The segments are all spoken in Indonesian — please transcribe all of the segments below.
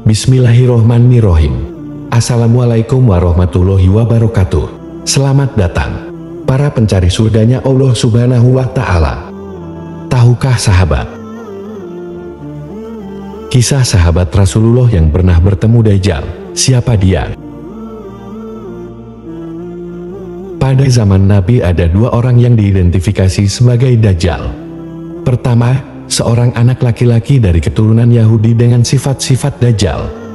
Bismillahirrohmanirrohim. Assalamualaikum warahmatullahi wabarakatuh. Selamat datang para pencari surganya Allah Subhanahu wa Ta'ala. Tahukah sahabat, kisah sahabat Rasulullah yang pernah bertemu Dajjal? Siapa dia? Pada zaman Nabi ada dua orang yang diidentifikasi sebagai Dajjal. Pertama, seorang anak laki-laki dari keturunan Yahudi dengan sifat-sifat Dajjal.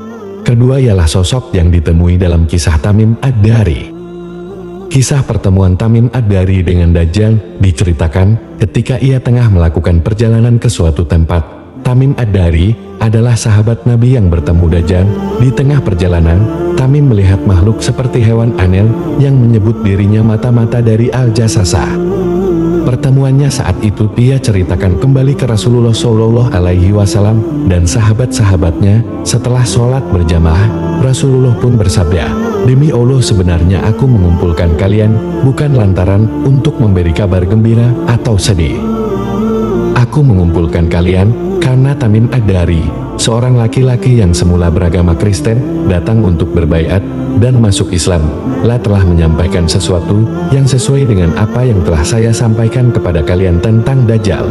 Kedua ialah sosok yang ditemui dalam kisah Tamim Ad-Dari. Kisah pertemuan Tamim Ad-Dari dengan Dajjal diceritakan ketika ia tengah melakukan perjalanan ke suatu tempat. Tamim Ad-Dari adalah sahabat Nabi yang bertemu Dajjal. Di tengah perjalanan, Tamim melihat makhluk seperti hewan aneh yang menyebut dirinya mata-mata dari Al-Jasasah. Pertemuannya saat itu ia ceritakan kembali ke Rasulullah Shallallahu Alaihi Wasallam dan sahabat-sahabatnya. Setelah sholat berjamaah, Rasulullah pun bersabda, "Demi Allah, sebenarnya aku mengumpulkan kalian bukan lantaran untuk memberi kabar gembira atau sedih. Aku mengumpulkan kalian karena Tamim Ad-Dari, seorang laki-laki yang semula beragama Kristen, datang untuk berbaiat dan masuk Islam, telah menyampaikan sesuatu yang sesuai dengan apa yang telah saya sampaikan kepada kalian tentang Dajjal."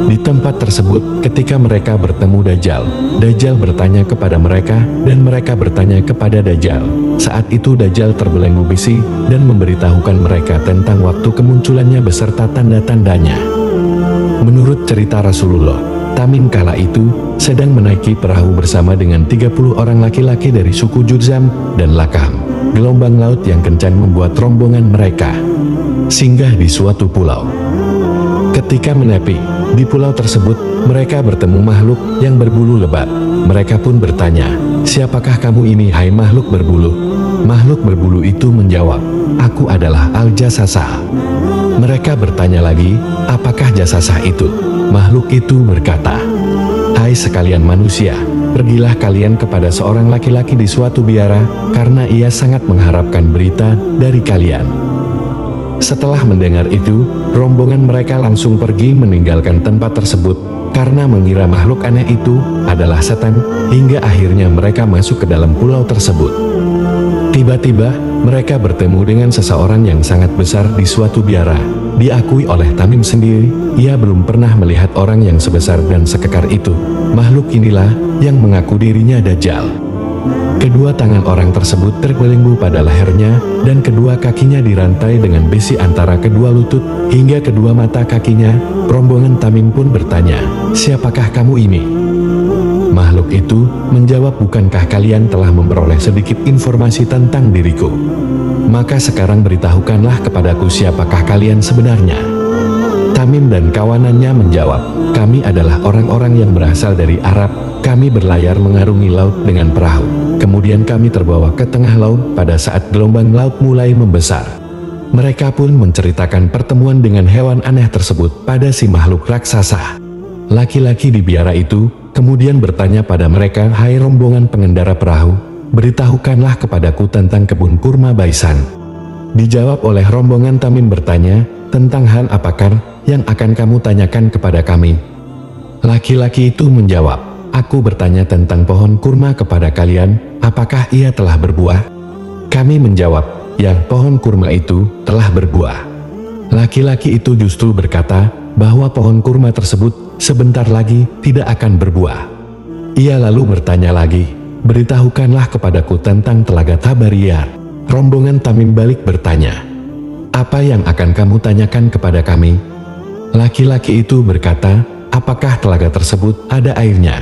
Di tempat tersebut, ketika mereka bertemu Dajjal, Dajjal bertanya kepada mereka dan mereka bertanya kepada Dajjal. Saat itu Dajjal terbelenggu bisi dan memberitahukan mereka tentang waktu kemunculannya beserta tanda-tandanya. Menurut cerita Rasulullah, Tamim kala itu sedang menaiki perahu bersama dengan 30 orang laki-laki dari suku Judzam dan Lakam. Gelombang laut yang kencang membuat rombongan mereka singgah di suatu pulau. Ketika menepi di pulau tersebut, mereka bertemu makhluk yang berbulu lebat. Mereka pun bertanya, "Siapakah kamu ini, hai makhluk berbulu?" Makhluk berbulu itu menjawab, "Aku adalah Al-Jasasah." Mereka bertanya lagi, "Apakah Jasasah itu?" Makhluk itu berkata, "Hai sekalian manusia, pergilah kalian kepada seorang laki-laki di suatu biara, karena ia sangat mengharapkan berita dari kalian." Setelah mendengar itu, rombongan mereka langsung pergi meninggalkan tempat tersebut, karena mengira makhluk aneh itu adalah setan, hingga akhirnya mereka masuk ke dalam pulau tersebut. Tiba-tiba, mereka bertemu dengan seseorang yang sangat besar di suatu biara. Diakui oleh Tamim sendiri, ia belum pernah melihat orang yang sebesar dan sekekar itu. Makhluk inilah yang mengaku dirinya Dajjal. Kedua tangan orang tersebut terbelenggu pada lehernya, dan kedua kakinya dirantai dengan besi antara kedua lutut, hingga kedua mata kakinya. Rombongan Tamim pun bertanya, "Siapakah kamu ini?" Makhluk itu menjawab, "Bukankah kalian telah memperoleh sedikit informasi tentang diriku? Maka sekarang beritahukanlah kepadaku siapakah kalian sebenarnya." Tamim dan kawanannya menjawab, "Kami adalah orang-orang yang berasal dari Arab. Kami berlayar mengarungi laut dengan perahu. Kemudian kami terbawa ke tengah laut pada saat gelombang laut mulai membesar." Mereka pun menceritakan pertemuan dengan hewan aneh tersebut pada si makhluk raksasa. Laki-laki di biara itu kemudian bertanya pada mereka, "Hai rombongan pengendara perahu, beritahukanlah kepadaku tentang kebun kurma Baisan." Dijawab oleh rombongan Tamim bertanya, "Tentang hal apakah yang akan kamu tanyakan kepada kami?" Laki-laki itu menjawab, "Aku bertanya tentang pohon kurma kepada kalian, apakah ia telah berbuah?" Kami menjawab, "Ya, pohon kurma itu telah berbuah." Laki-laki itu justru berkata bahwa pohon kurma tersebut sebentar lagi tidak akan berbuah. Ia lalu bertanya lagi, "Beritahukanlah kepadaku tentang telaga Tabariyat." Rombongan Tamim balik bertanya, "Apa yang akan kamu tanyakan kepada kami?" Laki-laki itu berkata, "Apakah telaga tersebut ada airnya?"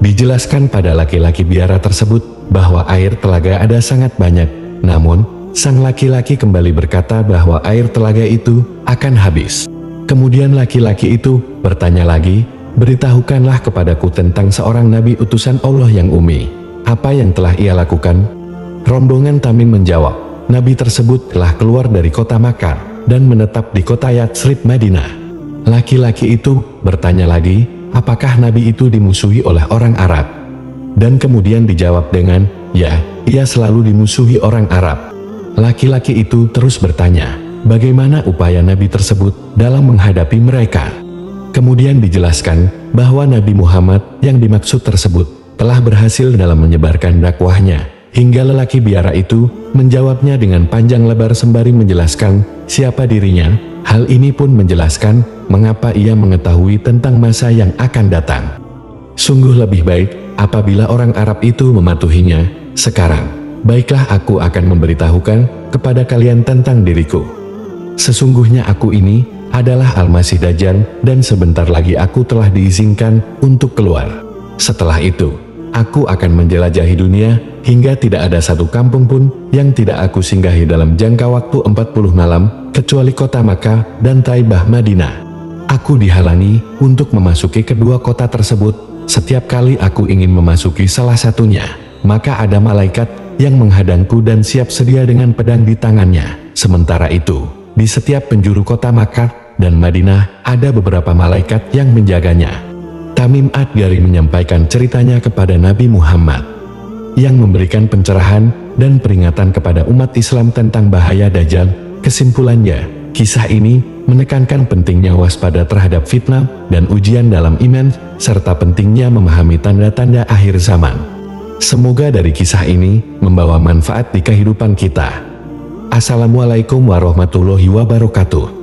Dijelaskan pada laki-laki biara tersebut bahwa air telaga ada sangat banyak. Namun, sang laki-laki kembali berkata bahwa air telaga itu akan habis. Kemudian laki-laki itu bertanya lagi, "Beritahukanlah kepadaku tentang seorang nabi utusan Allah yang umi. Apa yang telah ia lakukan?" Rombongan Tamim menjawab, "Nabi tersebut telah keluar dari kota Makkah dan menetap di kota Yatsrib Madinah." Laki-laki itu bertanya lagi, "Apakah nabi itu dimusuhi oleh orang Arab?" Dan kemudian dijawab dengan, "Ya, ia selalu dimusuhi orang Arab." Laki-laki itu terus bertanya, bagaimana upaya Nabi tersebut dalam menghadapi mereka. Kemudian dijelaskan bahwa Nabi Muhammad yang dimaksud tersebut telah berhasil dalam menyebarkan dakwahnya, hingga lelaki biara itu menjawabnya dengan panjang lebar sembari menjelaskan siapa dirinya. Hal ini pun menjelaskan mengapa ia mengetahui tentang masa yang akan datang. Sungguh lebih baik apabila orang Arab itu mematuhinya. Sekarang, baiklah aku akan memberitahukan kepada kalian tentang diriku. Sesungguhnya aku ini adalah Al-Masih Dajjal dan sebentar lagi aku telah diizinkan untuk keluar. Setelah itu, aku akan menjelajahi dunia hingga tidak ada satu kampung pun yang tidak aku singgahi dalam jangka waktu 40 malam, kecuali kota Makkah dan Taibah Madinah. Aku dihalangi untuk memasuki kedua kota tersebut. Setiap kali aku ingin memasuki salah satunya, maka ada malaikat yang menghadangku dan siap sedia dengan pedang di tangannya. Sementara itu, di setiap penjuru kota Makkah dan Madinah ada beberapa malaikat yang menjaganya. Tamim Ad-Dari menyampaikan ceritanya kepada Nabi Muhammad, yang memberikan pencerahan dan peringatan kepada umat Islam tentang bahaya Dajjal. Kesimpulannya, kisah ini menekankan pentingnya waspada terhadap fitnah dan ujian dalam iman, serta pentingnya memahami tanda-tanda akhir zaman. Semoga dari kisah ini membawa manfaat di kehidupan kita. Assalamualaikum warahmatullahi wabarakatuh.